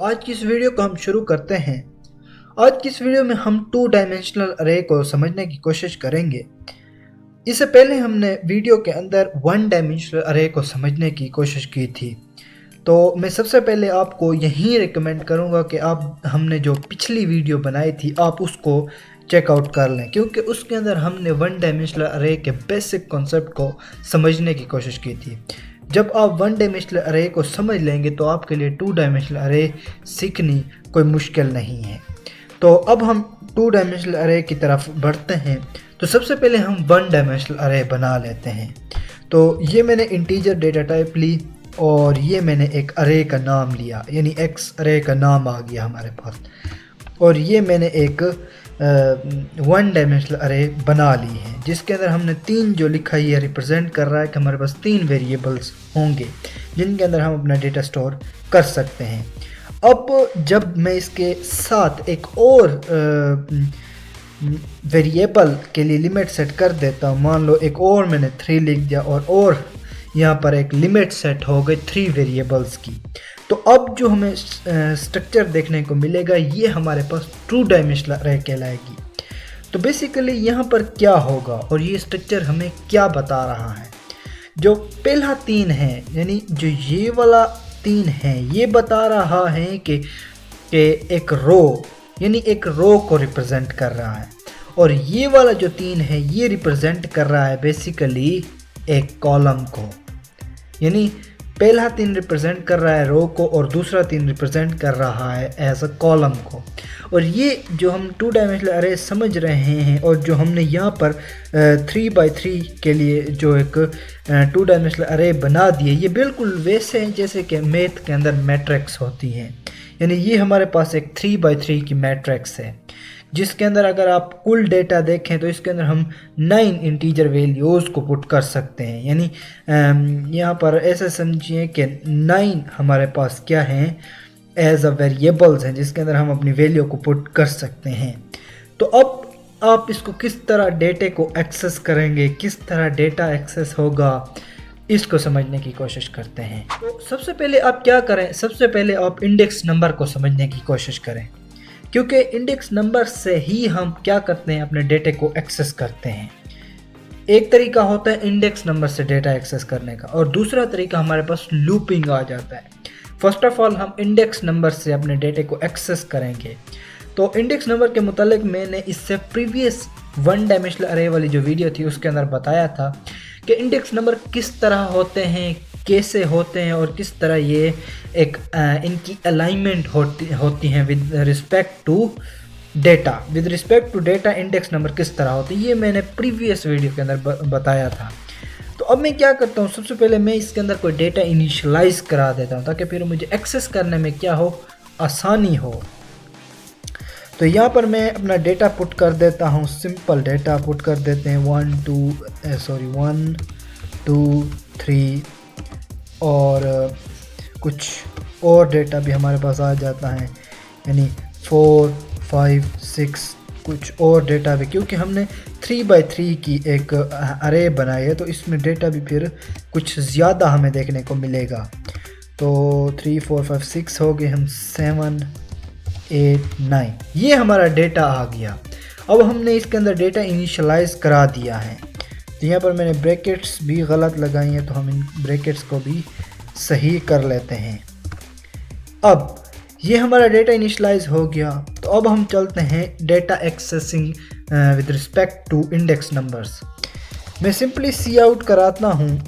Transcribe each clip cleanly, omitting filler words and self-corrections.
आज की इस वीडियो को हम शुरू करते हैं। आज की इस वीडियो में हम टू डायमेंशनल अरे को समझने की कोशिश करेंगे। इससे पहले हमने वीडियो के अंदर वन डायमेंशनल अरे को समझने की कोशिश की थी। तो मैं सबसे पहले आपको यही रिकमेंड करूंगा कि आप हमने जो पिछली वीडियो बनाई थी आप उसको चेकआउट कर लें, क्योंकि उसके अंदर हमने वन डायमेंशनल अरे के बेसिक कॉन्सेप्ट को समझने की कोशिश की थी। जब आप वन डायमेंशनल अरे को समझ लेंगे तो आपके लिए टू डायमेंशनल अरे सीखनी कोई मुश्किल नहीं है। तो अब हम टू डायमेंशनल अरे की तरफ बढ़ते हैं। तो सबसे पहले हम वन डायमेंशनल अरे बना लेते हैं। तो ये मैंने इंटीजर डेटा टाइप ली और ये मैंने एक अरे का नाम लिया, यानी एक्स अरे का नाम आ गया हमारे पास। और ये मैंने एक वन डायमेंशनल अरे बना ली है, जिसके अंदर हमने तीन जो लिखा है ये रिप्रेजेंट कर रहा है कि हमारे पास तीन वेरिएबल्स होंगे जिनके अंदर हम अपना डेटा स्टोर कर सकते हैं। अब जब मैं इसके साथ एक और वेरिएबल के लिए लिमिट सेट कर देता हूँ, मान लो एक और मैंने 3 लिख दिया और यहाँ पर एक लिमिट सेट हो गई 3 वेरिएबल्स की, तो अब जो हमें स्ट्रक्चर देखने को मिलेगा ये हमारे पास टू डायमेंशनल अरे कहलाएगी। तो बेसिकली यहाँ पर क्या होगा और ये स्ट्रक्चर हमें क्या बता रहा है। जो पहला 3 है, यानी जो ये वाला 3 है, ये बता रहा है कि एक रो, यानी एक रो को रिप्रेजेंट कर रहा है। और ये वाला जो 3 है ये रिप्रेजेंट कर रहा है बेसिकली एक कॉलम को, यानी पहला 3 रिप्रेजेंट कर रहा है रो को और दूसरा 3 रिप्रेजेंट कर रहा है एज अ कॉलम को। और ये जो हम टू डायमेंशनल अरे समझ रहे हैं और जो हमने यहाँ पर 3x3 के लिए जो एक टू डायमेंशनल अरे बना दिए, ये बिल्कुल वैसे हैं जैसे कि मैथ के अंदर मैट्रिक्स होती हैं। यानी ये हमारे पास एक 3x3 की मैट्रिक्स है, जिसके अंदर अगर आप कुल डेटा देखें तो इसके अंदर हम 9 इंटीजर वैल्यूज़ को पुट कर सकते हैं। यानी यहाँ पर ऐसे समझिए कि 9 हमारे पास क्या हैं, एज अ वेरिएबल्स हैं जिसके अंदर हम अपनी वैल्यू को पुट कर सकते हैं। तो अब आप इसको किस तरह डेटे को एक्सेस करेंगे, किस तरह डेटा एक्सेस होगा, इसको समझने की कोशिश करते हैं। तो सबसे पहले आप क्या करें, सबसे पहले आप इंडेक्स नंबर को समझने की कोशिश करें, क्योंकि इंडेक्स नंबर से ही हम क्या करते हैं, अपने डेटे को एक्सेस करते हैं। एक तरीका होता है इंडेक्स नंबर से डेटा एक्सेस करने का और दूसरा तरीका हमारे पास लूपिंग आ जाता है। फर्स्ट ऑफ ऑल हम इंडेक्स नंबर से अपने डेटे को एक्सेस करेंगे। तो इंडेक्स नंबर के मुतालिक मैंने इससे प्रीवियस वन डायमेंशनल अरे वाली जो वीडियो थी उसके अंदर बताया था कि इंडेक्स नंबर किस तरह होते हैं, कैसे होते हैं और किस तरह ये एक इनकी अलाइनमेंट होती हैं with respect to data. With respect to data index number किस तरह होते हैं ये मैंने प्रीवियस वीडियो के अंदर बताया था। तो अब मैं क्या करता हूँ, सबसे पहले मैं इसके अंदर कोई डेटा इनिशियलाइज करा देता हूँ ताकि फिर मुझे एक्सेस करने में क्या हो, आसानी हो। तो यहाँ पर मैं अपना डेटा पुट कर देता हूँ, सिंपल डेटा पुट कर देते हैं 1 2 3 और कुछ और डेटा भी हमारे पास आ जाता है, यानी 4 5 6 कुछ और डेटा भी, क्योंकि हमने 3x3 की एक अरे बनाई है तो इसमें डेटा भी फिर कुछ ज़्यादा हमें देखने को मिलेगा। तो 3 4 5 6 हो गए, हम 7 8 9 ये हमारा डेटा आ गया। अब हमने इसके अंदर डेटा इनिशियलाइज करा दिया है। तो यहाँ पर मैंने ब्रैकेट्स भी गलत लगाई हैं, तो हम इन ब्रैकेट्स को भी सही कर लेते हैं। अब ये हमारा डेटा इनिशियलाइज हो गया। तो अब हम चलते हैं data accessing with respect to index numbers. मैं सिंपली सी आउट कराता हूँ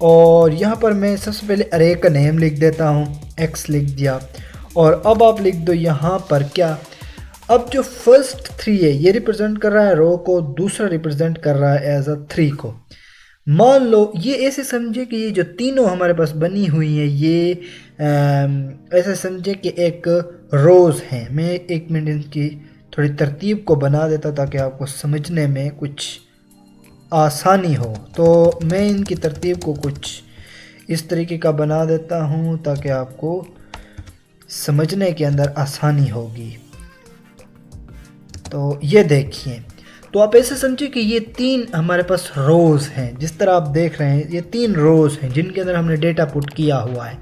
और यहाँ पर मैं सबसे पहले अरे का नेम लिख देता हूँ, एक्स लिख दिया। और अब आप लिख दो यहाँ पर क्या, अब जो फर्स्ट 3 है ये रिप्रेजेंट कर रहा है रो को, दूसरा रिप्रेजेंट कर रहा है एज अ 3 को। मान लो ये ऐसे समझे कि ये जो तीनों हमारे पास बनी हुई है ये ऐसे समझे कि एक रोज़ हैं। मैं 1 मिनट इनकी थोड़ी तरतीब को बना देता ताकि आपको समझने में कुछ आसानी हो। तो मैं इनकी तरतीब को कुछ इस तरीके का बना देता हूँ ताकि आपको समझने के अंदर आसानी होगी। तो ये देखिए, तो आप ऐसे समझिए कि ये 3 हमारे पास रोज़ हैं। जिस तरह आप देख रहे हैं ये 3 रोज़ हैं जिनके अंदर हमने डेटा पुट किया हुआ है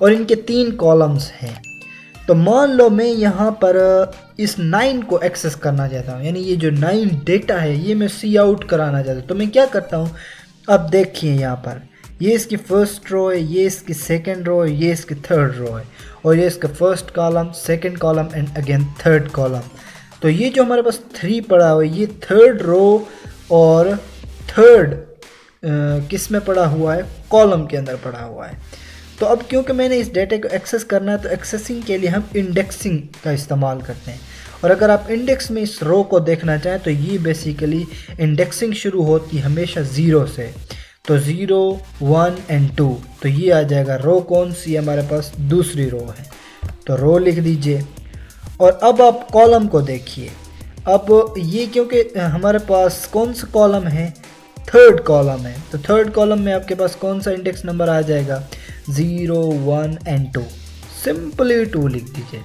और इनके 3 कॉलम्स हैं। तो मान लो मैं यहाँ पर इस 9 को एक्सेस करना चाहता हूँ, यानी ये जो 9 डेटा है ये मैं सी आउट कराना चाहता हूँ। तो मैं क्या करता हूँ, अब देखिए यहाँ पर ये इसकी फर्स्ट रो है, ये इसकी सेकंड रो है, ये इसकी थर्ड रो है, और ये इसका first column, second column and again third column. तो ये जो हमारे पास 3 पड़ा हुआ है ये थर्ड रो और थर्ड किस में पड़ा हुआ है, कॉलम के अंदर पड़ा हुआ है। तो अब क्योंकि मैंने इस डेटा को एक्सेस करना है तो एक्सेसिंग के लिए हम इंडेक्सिंग का इस्तेमाल करते हैं। और अगर आप इंडेक्स में इस रो को देखना चाहें तो ये बेसिकली इंडेक्सिंग शुरू होती है हमेशा 0 से। तो 0, 1 एंड 2, तो ये आ जाएगा रो कौन सी है हमारे पास, दूसरी रो है, तो रो लिख दीजिए। और अब आप कॉलम को देखिए, अब ये क्योंकि हमारे पास कौन सा कॉलम है, थर्ड कॉलम है, तो थर्ड कॉलम में आपके पास कौन सा इंडेक्स नंबर आ जाएगा, 0, 1 एंड 2, सिंपली 2 लिख दीजिए।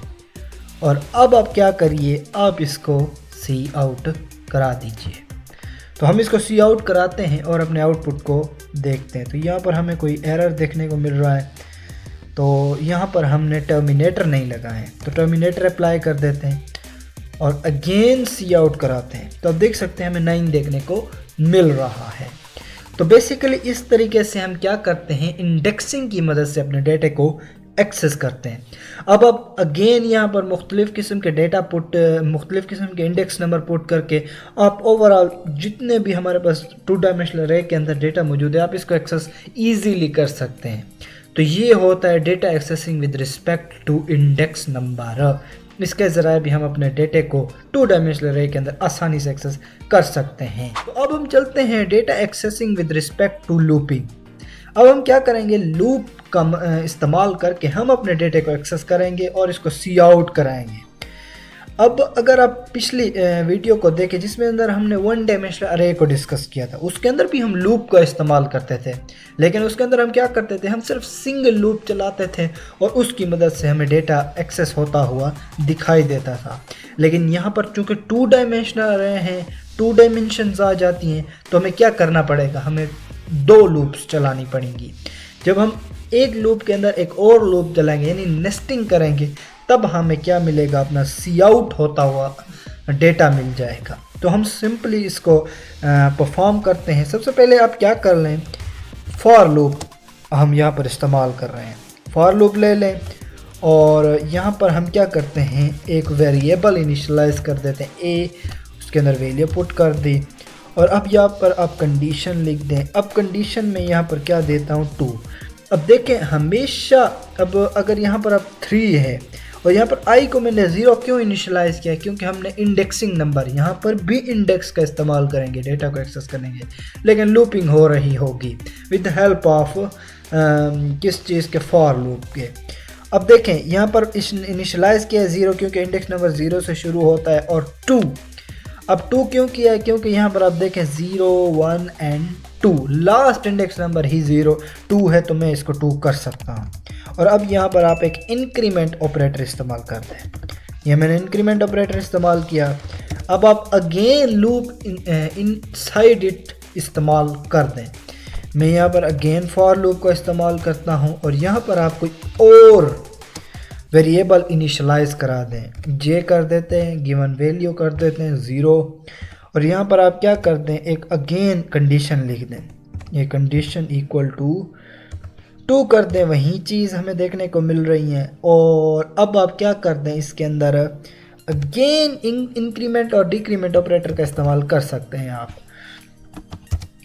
और अब आप क्या करिए, आप इसको सी आउट करा दीजिए। तो हम इसको सी आउट कराते हैं और अपने आउटपुट को देखते हैं। तो यहाँ पर हमें कोई एरर देखने को मिल रहा है, तो यहाँ पर हमने टर्मिनेटर नहीं लगाए हैं, तो टर्मिनेटर अप्लाई कर देते हैं और अगेन सी आउट कराते हैं। तो अब देख सकते हैं हमें 9 देखने को मिल रहा है। तो बेसिकली इस तरीके से हम क्या करते हैं, इंडेक्सिंग की मदद से अपने डेटे को एक्सेस करते हैं। अब आप अगेन यहाँ पर मुख्तलिफ़ किस्म के डेटा पुट, मुख्तलिफ़ किस्म के इंडेक्स नंबर पुट करके आप ओवरऑल जितने भी हमारे पास 2 डायमेंशनल अरे के अंदर डेटा मौजूद है आप इसको एक्सेस ईजीली कर सकते हैं। तो ये होता है data accessing with respect to index number. इसके ज़रिए भी हम अपने डेटे को 2 डायमेंशनल अरे के अंदर आसानी से एक्सेस कर सकते हैं। तो अब हम चलते हैं data accessing with respect to looping. अब हम क्या करेंगे, लूप का इस्तेमाल करके हम अपने डेटे को एक्सेस करेंगे और इसको सी आउट कराएंगे। अब अगर आप पिछली वीडियो को देखें जिसमें अंदर हमने 1 डायमेंशनल अरे को डिस्कस किया था, उसके अंदर भी हम लूप का इस्तेमाल करते थे, लेकिन उसके अंदर हम क्या करते थे, हम सिर्फ सिंगल लूप चलाते थे और उसकी मदद से हमें डेटा एक्सेस होता हुआ दिखाई देता था। लेकिन यहाँ पर चूँकि 2 डायमेंशनल अरे हैं, 2 डायमेंशंस आ जाती हैं, तो हमें क्या करना पड़ेगा, हमें 2 लूप्स चलानी पड़ेंगी। जब हम एक लूप के अंदर एक और लूप चलाएंगे यानी नेस्टिंग करेंगे, तब हमें क्या मिलेगा, अपना सी आउट होता हुआ डेटा मिल जाएगा। तो हम सिंपली इसको परफॉर्म करते हैं। सबसे पहले आप क्या कर लें, फॉर लूप हम यहाँ पर इस्तेमाल कर रहे हैं, फॉर लूप ले लें और यहाँ पर हम क्या करते हैं, एक वेरिएबल इनिशियलाइज कर देते हैं ए, उसके अंदर वैल्यू पुट कर दी और अब यहाँ पर आप कंडीशन लिख दें। अब कंडीशन में यहाँ पर क्या देता हूँ, 2। अब देखें हमेशा, अब अगर यहाँ पर अब 3 है और यहाँ पर आई को मैंने 0 क्यों इनिशियलाइज़ किया, क्योंकि हमने इंडेक्सिंग नंबर यहाँ पर भी इंडेक्स का इस्तेमाल करेंगे, डेटा को एक्सेस करेंगे, लेकिन लूपिंग हो रही होगी विद द हेल्प ऑफ किस चीज़ के, फॉर लूप के। अब देखें यहाँ पर इनिशियलाइज़ किया 0 क्योंकि इंडेक्स नंबर 0 से शुरू होता है, और 2, अब 2 क्यों किया है, क्योंकि यहाँ पर आप देखें 0, 1 एंड 2, लास्ट इंडेक्स नंबर ही 2 है, तो मैं इसको 2 कर सकता हूँ। और अब यहाँ पर आप एक इंक्रीमेंट ऑपरेटर इस्तेमाल करते हैं, ये मैंने इंक्रीमेंट ऑपरेटर इस्तेमाल किया। अब आप अगेन लूप इनसाइड इट इस्तेमाल कर दें। मैं यहाँ पर अगेन फॉर लूप को इस्तेमाल करता हूँ और यहाँ पर आप कोई और वेरिएबल इनिशियलाइज़ करा दें, जे कर देते हैं, गिवन वैल्यू कर देते हैं 0 और यहाँ पर आप क्या कर दें, एक अगेन कंडीशन लिख दें, ये कंडीशन इक्वल टू 2 कर दें, वही चीज़ हमें देखने को मिल रही है। और अब आप क्या कर दें, इसके अंदर अगेन इंक्रीमेंट और डिक्रीमेंट ऑपरेटर का इस्तेमाल कर सकते हैं आप।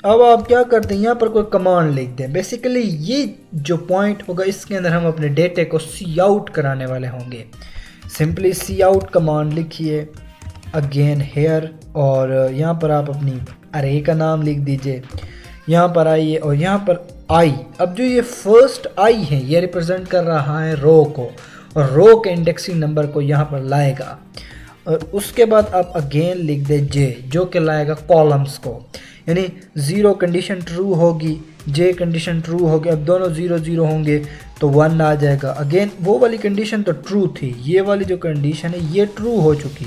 अब आप क्या करते हैं, यहाँ पर कोई कमांड लिख दें। बेसिकली ये जो पॉइंट होगा इसके अंदर हम अपने डेटे को सी आउट कराने वाले होंगे। सिंपली सी आउट कमांड लिखिए अगेन हेयर और यहाँ पर आप अपनी अरे का नाम लिख दीजिए, यहाँ पर आइए और यहाँ पर आई। अब जो ये फर्स्ट आई है ये रिप्रेजेंट कर रहा है रो को और रो के इंडेक्सिंग नंबर को यहाँ पर लाएगा और उसके बाद आप अगेन लिख दे जे, जो कि लाएगा कॉलम्स को, यानी 0 कंडीशन ट्रू होगी, जे कंडीशन ट्रू होगी। अब दोनों 0 0 होंगे तो 1 आ जाएगा। अगेन वो वाली कंडीशन तो ट्रू थी, ये वाली जो कंडीशन है ये ट्रू हो चुकी,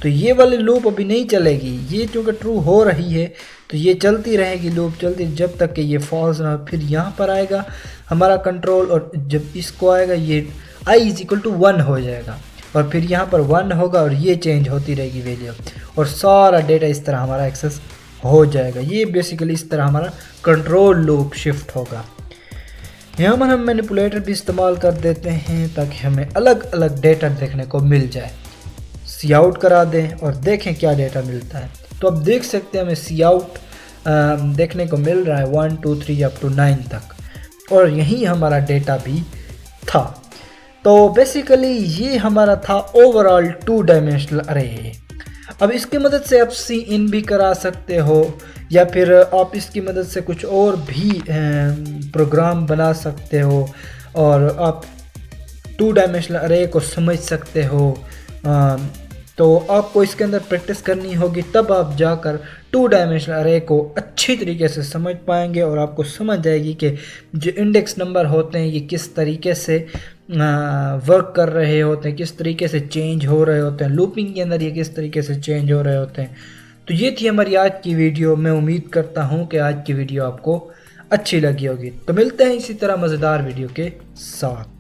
तो ये वाली लूप अभी नहीं चलेगी। ये चूँकि ट्रू हो रही है तो ये चलती रहेगी लूप, चलती जब तक कि ये फॉल्स ना। फिर यहाँ पर आएगा हमारा कंट्रोल और जब इसको आएगा ये आई इज इक्वल टू 1 हो जाएगा और फिर यहाँ पर 1 होगा और ये चेंज होती रहेगी वैल्यू और सारा डेटा इस तरह हमारा एक्सेस हो जाएगा। ये बेसिकली इस तरह हमारा कंट्रोल लूप शिफ्ट होगा। यहाँ पर हम मैनिपुलेटर भी इस्तेमाल कर देते हैं ताकि हमें अलग अलग डेटा देखने को मिल जाए। सी आउट करा दें और देखें क्या डेटा मिलता है। तो अब देख सकते हैं हमें सी आउट देखने को मिल रहा है 1 2 3 अप टू 9 तक और यही हमारा डेटा भी था। तो बेसिकली ये हमारा था ओवरऑल 2 डायमेंशनल अरे। अब इसकी मदद से आप सी इन भी करा सकते हो या फिर आप इसकी मदद से कुछ और भी प्रोग्राम बना सकते हो और आप 2 डायमेंशनल अरे को समझ सकते हो। तो आपको इसके अंदर प्रैक्टिस करनी होगी, तब आप जाकर 2 डायमेंशनल अरे को अच्छी तरीके से समझ पाएंगे और आपको समझ आएगी कि जो इंडेक्स नंबर होते हैं ये किस तरीके से वर्क कर रहे होते हैं, किस तरीके से चेंज हो रहे होते हैं, लूपिंग के अंदर ये किस तरीके से चेंज हो रहे होते हैं। तो ये थी हमारी आज की वीडियो। मैं उम्मीद करता हूँ कि आज की वीडियो आपको अच्छी लगी होगी। तो मिलते हैं इसी तरह मज़ेदार वीडियो के साथ।